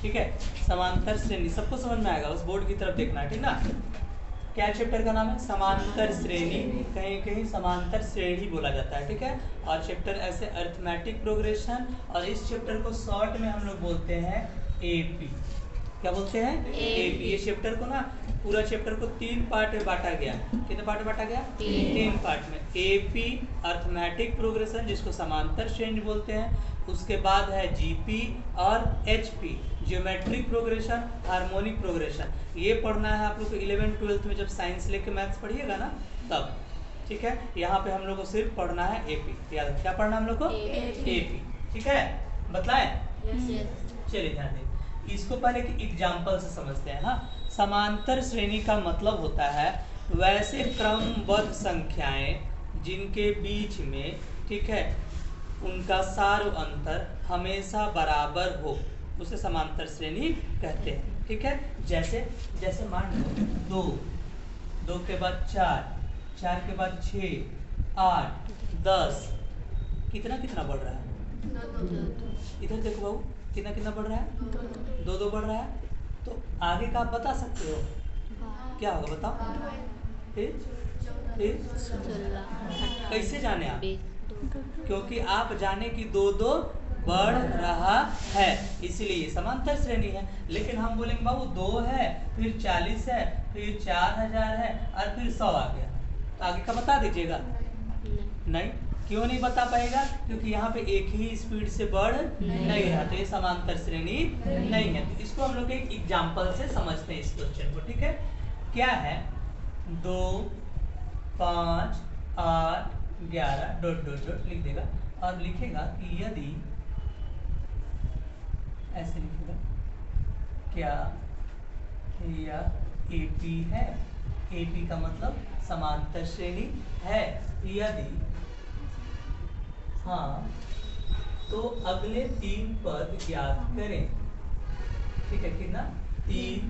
ठीक है, समांतर श्रेणी सबको समझ में आएगा, बस बोर्ड की तरफ देखना है, ठीक ना। क्या चैप्टर का नाम है? समांतर श्रेणी, कहीं कहीं समांतर श्रेणी बोला जाता है, ठीक है। और चैप्टर ऐसे अरिथमेटिक प्रोग्रेशन, और इस चैप्टर को शॉर्ट में हम लोग बोलते हैं एपी। क्या बोलते हैं? एपी। ये चैप्टर को ना, पूरा चैप्टर को 3 पार्ट में बांटा गया। कितने पार्ट में बांटा गया? 3 पार्ट में। एपी अरिथमेटिक प्रोग्रेशन, जिसको समांतर श्रेणी बोलते हैं, उसके बाद है जीपी और HP geometric progression, harmonic progression. ये पढ़ना है आप लोग को 11th 12th में जब साइंस लेके मैथ्स पढ़िएगा ना तब, ठीक है। यहाँ पे हम लोग को सिर्फ पढ़ना है एपी। याद क्या पढ़ना हम लोग को? एपी, ठीक है। बतलाएं? चलिए ध्यान दें, इसको पहले एक एग्जाम्पल से समझते हैं। हाँ, समांतर श्रेणी का मतलब होता है वैसे क्रमबद्ध संख्याएं जिनके बीच में, ठीक है, उनका सार अंतर हमेशा बराबर हो, उसे समांतर श्रेणी कहते हैं, ठीक है। जैसे जैसे मान लो 2, 2 के बाद 4, 4 के बाद 6, 8, 10, कितना कितना बढ़ रहा है? इधर देखो बाबू, कितना कितना बढ़ रहा है? 2 2 बढ़ रहा है। तो आगे का आप बता सकते हो क्या होगा? बताओ। फिर कैसे जाने आप? क्योंकि आप जाने कि 2 2 बढ़ रहा है, इसीलिए समांतर श्रेणी है। लेकिन हम बोलेंगे बाबू 2 है, फिर 40 है, फिर 4000 है, और फिर 100 आ गया, तो आगे का बता दीजिएगा। नहीं, क्यों नहीं बता पाएगा? क्योंकि यहाँ पे एक ही स्पीड से बढ़ नहीं रहा, तो ये समांतर श्रेणी नहीं है। तो इसको हम लोग एक एग्जाम्पल से समझते हैं इस क्वेश्चन को, ठीक है। क्या है? 2 5 8 11 डॉट डॉट डॉट लिख देगा, और लिखेगा कि यदि, ऐसे लिखेगा, क्या यह एपी है? एपी का मतलब समांतर श्रेणी है। यदि हाँ, तो अगले 3 पद ज्ञात करें, ठीक है। कितना? 3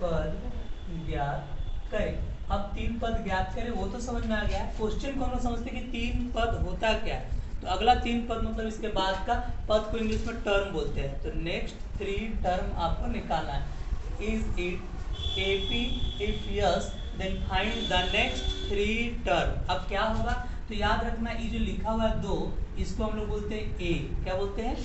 पद ज्ञात करें। अब 3 पद ज्ञात करें वो तो समझ में आ गया। क्वेश्चन को हम लोग समझते कि 3 पद होता क्या है, तो अगला 3 पद मतलब इसके बाद का पद को इंग्लिश में टर्म बोलते हैं। तो नेक्स्ट 3 टर्म आपको निकालना है। Is it AP? If yes then find the next 3 term. अब क्या होगा? तो याद रखना, ये जो लिखा हुआ है 2, इसको हम लोग बोलते हैं ए। क्या बोलते हैं?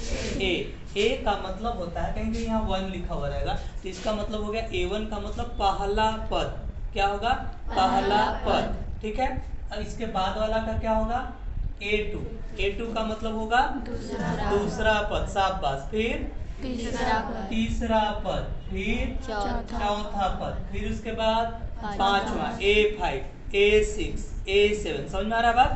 ए का मतलब होता है, कहीं कहीं यहाँ 1 लिखा हुआ रहेगा, तो इसका मतलब हो गया A1 का मतलब पहला पद। क्या होगा? पहला पद, ठीक है। और इसके बाद वाला का क्या होगा? A2। A2 का मतलब होगा दूसरा पद, शाबाश। फिर तीसरा पद, फिर चौथा पद, फिर उसके बाद पांचवा A5, A6, A7। समझ में आ रहा है बात?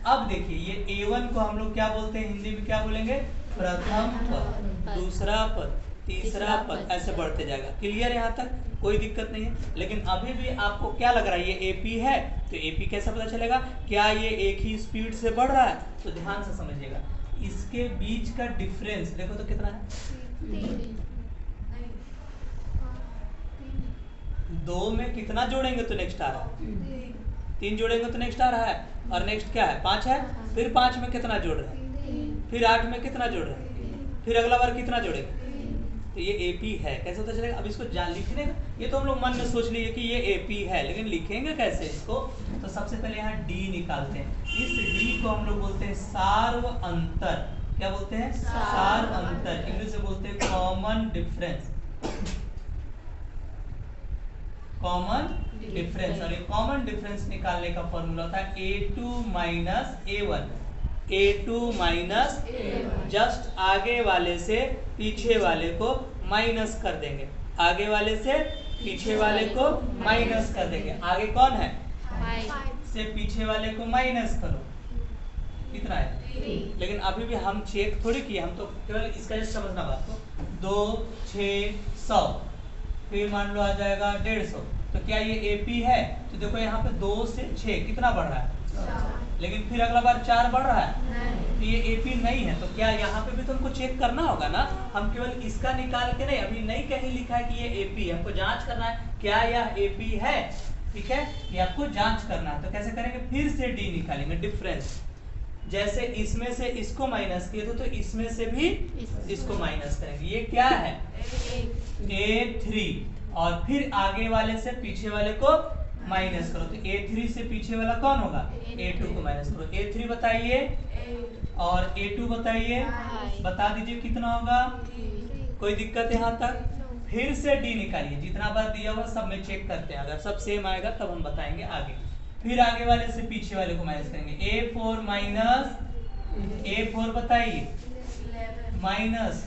अब देखिए, ये A1 को हम लोग क्या बोलते हैं हिंदी में? क्या बोलेंगे? प्रथम पद, दूसरा पद, तीसरा पद, ऐसे बढ़ते जाएगा। क्लियर है? यहाँ तक कोई दिक्कत नहीं है। लेकिन अभी भी आपको क्या लग रहा है? ये एपी है, तो एपी कैसे पता चलेगा? क्या ये एक ही स्पीड से बढ़ रहा है? तो ध्यान से समझिएगा, इसके बीच का डिफरेंस देखो तो कितना है? 2 में कितना जोड़ेंगे तो नेक्स्ट आ रहा है? 3 जोड़ेंगे तो नेक्स्ट आ रहा है, और नेक्स्ट क्या है? 5 है। फिर 5 में कितना जोड़ रहे हैं? फिर 8 में कितना जोड़ रहे हैं? फिर अगला बार कितना जोड़ेंगे? तो ये एपी है। कैसे पता चलेगा? अब इसको जान लिखने का, ये तो हम लोग मन में सोच लिए कि ये एपी है, लेकिन लिखेंगे कैसे इसको? तो सबसे पहले यहाँ डी निकालते हैं। इस डी को हम लोग बोलते हैं सार्व अंतर। क्या बोलते हैं? सार अंतर। इंग्लिश से बोलते हैं कॉमन डिफरेंस। Common difference. और ये कॉमन डिफरेंस निकालने का फॉर्मूला होता है A2 minus A1। A2 minus, just आगे वाले से पीछे वाले को माइनस कर देंगे, आगे वाले से पीछे वाले को माइनस कर देंगे। आगे कौन है? 5 से पीछे वाले को माइनस करो, कितना है? 3। लेकिन अभी भी हम चेक थोड़ी किए, हम तो केवल इसका जस्ट समझना बात को। 2 6 100, फिर मान लो आ जाएगा 150। तो क्या ये एपी है? तो देखो यहाँ पे 2 से 6 कितना बढ़ रहा है? लेकिन फिर अगला बार 4 बढ़ रहा है, तो ये एपी नहीं है। तो क्या यहाँ पे भी तो हमको चेक करना होगा ना? हम केवल इसका निकाल के नहीं, अभी नहीं कहीं लिखा है कि ये एपी है, हमको जांच करना है क्या यह एपी है, ठीक है। ये आपको जांच करना है। तो कैसे करेंगे? फिर से डी निकालेंगे, डिफरेंस। जैसे इसमें से इसको माइनस किए तो इसमें से भी इसको माइनस करेंगे। ये क्या है A3 और फिर आगे वाले से पीछे वाले को माइनस करो तो A3 से पीछे वाला कौन होगा A2 को माइनस करो। A3 बताइए और A2 बताइए, बता दीजिए कितना होगा। कोई दिक्कत है यहाँ तक? फिर से D निकालिए, जितना बार दिया हुआ सब में चेक करते हैं, अगर सब सेम आएगा तब हम बताएंगे आगे। फिर आगे वाले से पीछे वाले को माइनस करेंगे। A4 माइनस A4 बताइए माइनस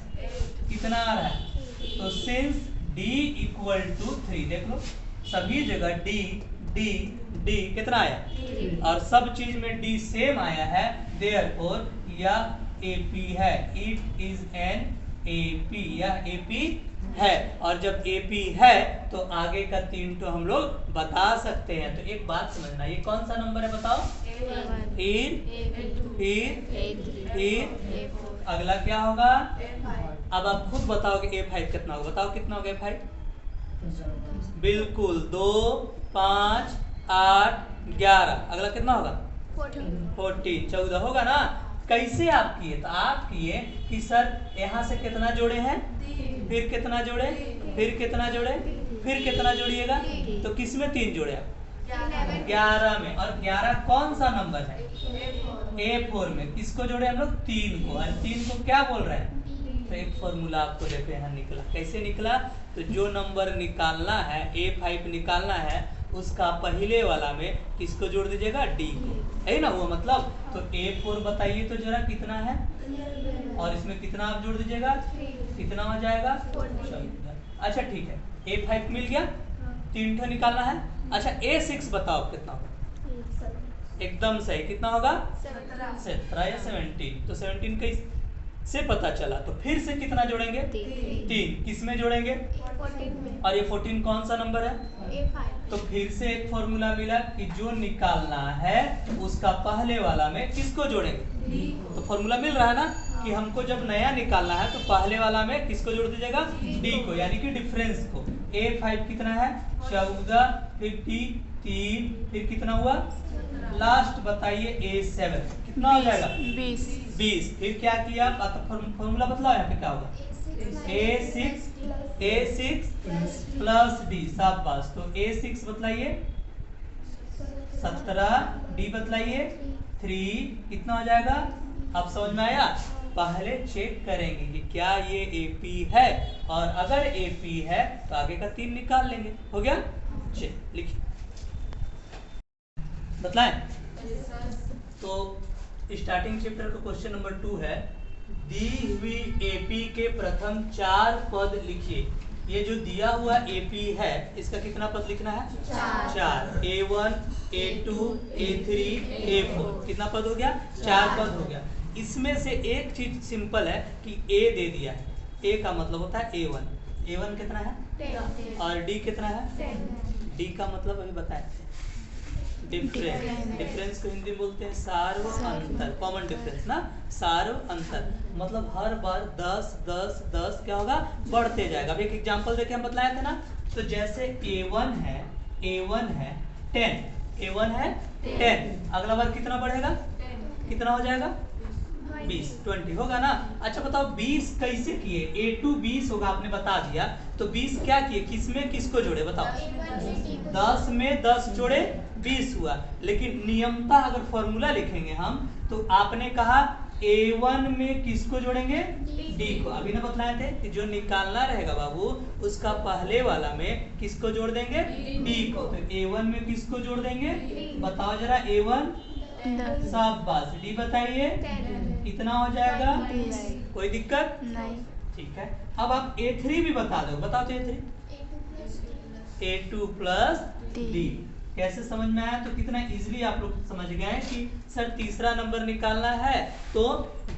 कितना आ रहा है, तो सिंस D इक्वल टू 3, देख लो सभी जगह D D D कितना आया और सब चीज में D सेम आया है, देयरफॉर यह AP है। इट इज एन AP, यह AP है। और जब AP है तो आगे का 3 तो हम लोग बता सकते हैं। तो एक बात समझना, ये कौन सा नंबर है बताओ? फिर अगला क्या होगा? अब आप खुद बताओगे A5 कितना होगा, बताओ कितना होगा A5? बिल्कुल 2 5 8 11। अगला कितना होगा? 14 14 होगा ना। कैसे आप किए? तो आप किए कि सर यहाँ से कितना जोड़े हैं, फिर कितना जोड़े, फिर कितना जोड़े, फिर कितना जोड़िएगा, तो किस में 3 जोड़े आप? 11 में। और 11 कौन सा नंबर है? A4 में। किसको जोड़े हम लोग? 3 को। और 3 को क्या बोल रहे हैं? तो एक फॉर्मूला आपको देखो यहाँ निकला। कैसे निकला? तो जो नंबर निकालना है A5 निकालना है उसका पहले वाला में किसको जोड़ दीजिएगा? D को, है ना वो मतलब। तो A4 बताइए तो जरा कितना है, और इसमें कितना आप जोड़ दीजिएगा, कितना हो जाएगा? अच्छा ठीक है, A5 मिल गया, 3 ठो निकालना है। अच्छा A6 बताओ कितना होगा? एकदम सही, कितना होगा? 17 या 17। तो 17 कैसे पता चला? तो फिर से कितना जोड़ेंगे? 3। किसमें जोड़ेंगे? 14 में। और ये 14 कौन सा नंबर है? A5। तो फिर से एक फॉर्मूला मिला कि जो निकालना है उसका पहले वाला में किसको जोड़ेंगे? तो फॉर्मूला मिल रहा है ना कि हमको जब नया निकालना है तो पहले वाला में किसको जोड़ दीजिएगा? D को, यानी कि डिफरेंस को। A5 कितना है? 14, फिर D 3, फिर कितना हुआ? लास्ट बताइए A7 कितना हो जाएगा? 20। फिर क्या किया? फॉर्मूला बतलाओ यहाँ पे क्या होगा? A6 प्लस D, शाबाश। तो A6 बतलाइए 17, D बतलाइए 3, कितना हो जाएगा? अब समझ में आया? पहले चेक करेंगे कि क्या ये AP है, और अगर AP है तो आगे का 3 निकाल लेंगे। हो गया? चलिए लिखिए, बतलाएं। तो स्टार्टिंग चैप्टर का क्वेश्चन नंबर 2 है, दी हुई AP के प्रथम 4 पद लिखिए। ये जो दिया हुआ AP है इसका कितना पद लिखना है? 4। A1 A2 A3 A4 कितना पद हो गया? 4 पद हो गया। इसमें से एक चीज सिंपल है कि A दे दिया है। A का मतलब होता है A1। A1 कितना है? 10। और D कितना है? 10। D का मतलब अभी बताए, डिफरेंस। डिफरेंस को हिंदी बोलते हैं सार्व अंतर, कॉमन डिफरेंस ना, सार्व अंतर। मतलब हर बार 10 10 10 क्या होगा? बढ़ते जाएगा। अब एक एग्जांपल देके हम बतलाए थे ना, तो जैसे A1 है 10, A1 है 10, अगला बार कितना बढ़ेगा? कितना हो जाएगा? 20 होगा ना। अच्छा बताओ 20 कैसे किए? A2 20 होगा, आपने बता दिया। तो 20 क्या किए? किसमें किसको जोड़े बताओ? 10 में 10 जोड़े 20 हुआ। लेकिन नियमता अगर फॉर्मूला लिखेंगे हम तो आपने कहा A1 में किसको जोड़ेंगे? D को। अभी ना बतलाए थे कि जो निकालना रहेगा बाबू उसका पहले वाला में किसको जोड़ देंगे? D को। तो A1 में किसको जोड़ देंगे? बताओ जरा। A1 शाबाश। D बताइए कितना हो जाएगा? 20। कोई दिक्कत नहीं। ठीक है। अब आप A3 भी बता दो, बताओ तो A3। A2 प्लस D कैसे समझ में आया? तो कितना इजीली आप लोग समझ गए कि सर तीसरा नंबर निकालना है तो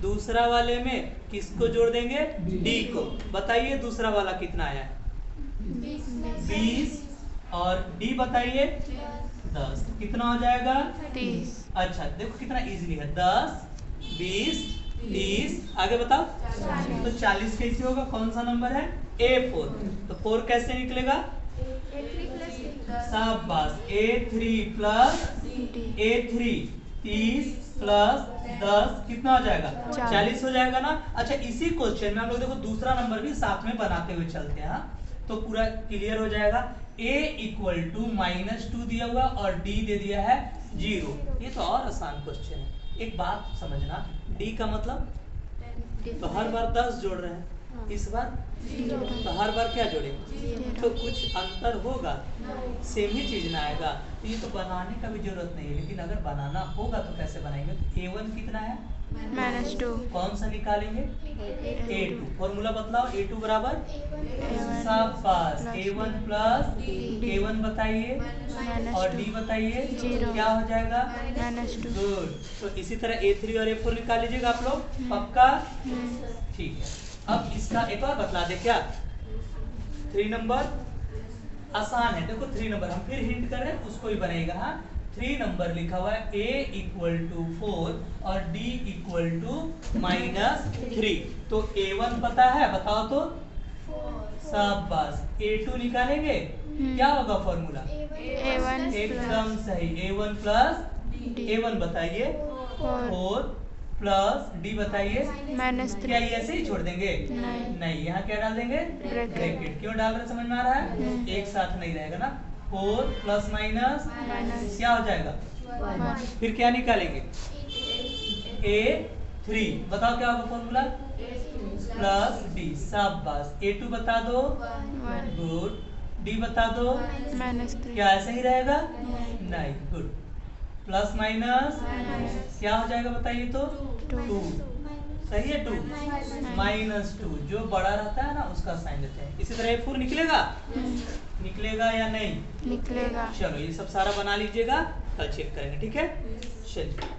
दूसरा वाले में किसको जोड़ देंगे? D को। बताइए दूसरा वाला कितना आया? 20। और D बताइए 10, कितना हो जाएगा? 30। अच्छा देखो कितना इजीली है, 10 20 30, आगे बताओ। तो 40 कैसे होगा? कौन सा नंबर है? A4। तो 4 कैसे निकलेगा? शाबाश। A3 प्लस A3 30 प्लस 10 कितना हो जाएगा? 40 हो जाएगा ना। अच्छा, इसी क्वेश्चन में हम लोग देखो दूसरा नंबर भी साथ में बनाते हुए चलते हैं, तो पूरा क्लियर हो जाएगा। a इक्वल टू -2 दिया हुआ और d दे दिया है 0। ये तो और आसान क्वेश्चन है। एक बात समझना, d का मतलब तो हर बार 10 जोड़ रहे हैं, इस बार तो हर बार क्या जोड़ेंगे? तो कुछ अंतर होगा, सेम ही चीज ना आएगा। तो ये तो बनाने का भी जरूरत नहीं है, लेकिन अगर बनाना होगा तो कैसे बनाएंगे? a1 कितना है? -2 कौन सा निकालेंगे? a2। फॉर्मूला बतलाओ। a2 बराबर A1 शाबाश, a1 प्लस D। a1 बताइए और d बताइए, 0। क्या हो जाएगा? -2 गुड। तो इसी तरह a3 और a4 निकाल लीजिएगा आप लोग, पक्का? ठीक है। अब इसका एक और बतला दे क्या? 3 नंबर आसान है, देखो 3 नंबर हम फिर हिंट कर रहे हैं, उसको ही बनेगा। हाँ, 3 नंबर लिखा हुआ है a इक्वल टू 4 और d इक्वल टू -3। तो a1 पता है, बताओ तो। शाबाश, a2 निकालेंगे, क्या होगा फॉर्मूला? A1 एकदम सही, a1 प्लस D। a1 बताइए 4 प्लस d बताइए -3 क्या ये ऐसे ही छोड़ देंगे? नहीं। यहाँ क्या डाल देंगे? ब्रैकेट। क्यों डाल रहे समझ में आ रहा है? एक साथ नहीं रहेगा ना। 4 प्लस माइनस क्या हो जाएगा? 1 फिर क्या निकालेंगे? a3 बताओ क्या होगा फॉर्मूला? Plus d। शाबाश, a2 बता दो, 1 गुड। d बता दो, -3 क्या ऐसे ही रहेगा? नहीं, गुड। प्लस माइनस क्या हो जाएगा बताइए तो? 2। सही है, 2 -2। जो बड़ा रहता है ना उसका साइन देते हैं। इसी तरह a4 निकलेगा, निकलेगा या नहीं? निकलेगा। चलो ये सब सारा बना लीजिएगा, कल चेक करेंगे, ठीक है? चलिए।